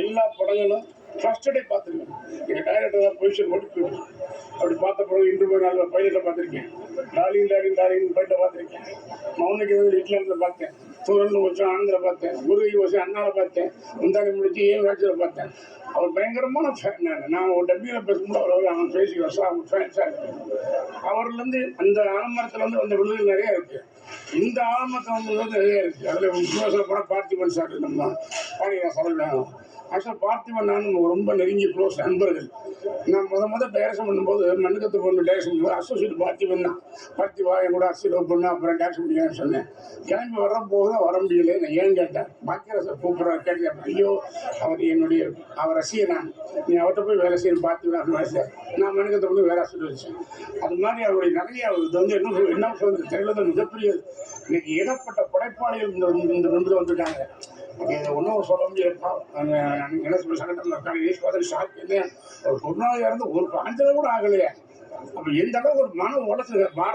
எல்லா படங்களும் first day பார்த்துருக்கேன். எங்கள் டைரக்டர் பொசிஷன் ஓடி போயிடுச்சு. அப்படி பார்த்த பிறகு இன்டர்வியூ நாளில் பைலட்டை பார்த்துருக்கேன். டார்லிங் டார்லிங் டார்லிங் பைலட்டை பார்த்துருக்கேன். மௌனிக்கு வந்து இட்லியில் பார்த்தேன். சூரன் வருஷம் ஆனந்தில் பார்த்தேன். குருவி வருஷம் அண்ணாவில் பார்த்தேன். முந்தானி முடிச்சு ஏன் ராட்சியில் பார்த்தேன். அவர் பயங்கரமான ஃபேன். நான் ஒரு டப்பியில் பேசும்போது அவன் பேசி வருஷம் அவங்க ஃபேன்ஸாக இருக்கேன். அவர்லேருந்து அந்த ஆலமரத்துலேருந்து வந்த விழுதுகள் நிறையா இருக்குது. இந்த ஆலமரத்தில் வந்து நிறையா இருக்குது. அதில் முக்கியமாக படம் பார்த்திபன் சார் நம்ம பாடியா சொல்லலாம். ஆக்சுவலாக பார்த்திபன் நான் ரொம்ப நெருங்கிய க்ளோஸ் நண்பர்கள். நான் டைரக்ஷன் பண்ணும்போது மண்ணுக்கத்து பொண்ணு டைரக்ஷன் பண்ணும்போது அசோசியேட் பார்த்திபன் தான். பார்த்திபா என் கூட அசோசியேட் பண்ணு அப்புறம் டைரக்ஷன் முடியாதுன்னு சொன்னேன். கிளம்பி வரப்போது வர முடியல. நான் ஏன் கேட்டேன். பாக்கியராஜர் கூப்பிட்றாரு கேட்கிறேன். ஐயோ அவர் ரசிகர் நான். நீ அவர்கிட்ட போய் வேலை செய்யணும் பார்த்திபன் சார். நான் மண்ணுக்கத்தை வந்து வேலை அசோசியேட் வச்சேன். அது மாதிரி அவருடைய நிறைய இது வந்து என்ன சொல்றது தெரியல. மிகப்பெரிய இன்னைக்கு ஏகப்பட்ட படைப்பாளிகள் இந்த நிமிடம் வந்துட்டாங்க. ஒன்றும் சொல்ல முடியாதுப்பா. என்ன சொல்ல சங்கடம் இருக்காங்க. ஈஸ்வரன் ஷாக் இல்லை. ஒரு பொருளாதாரம் இருந்து ஒரு காஞ்சல கூட ஆகலையே. அப்போ எந்த அளவுக்கு ஒரு மன உடச்சு பாரத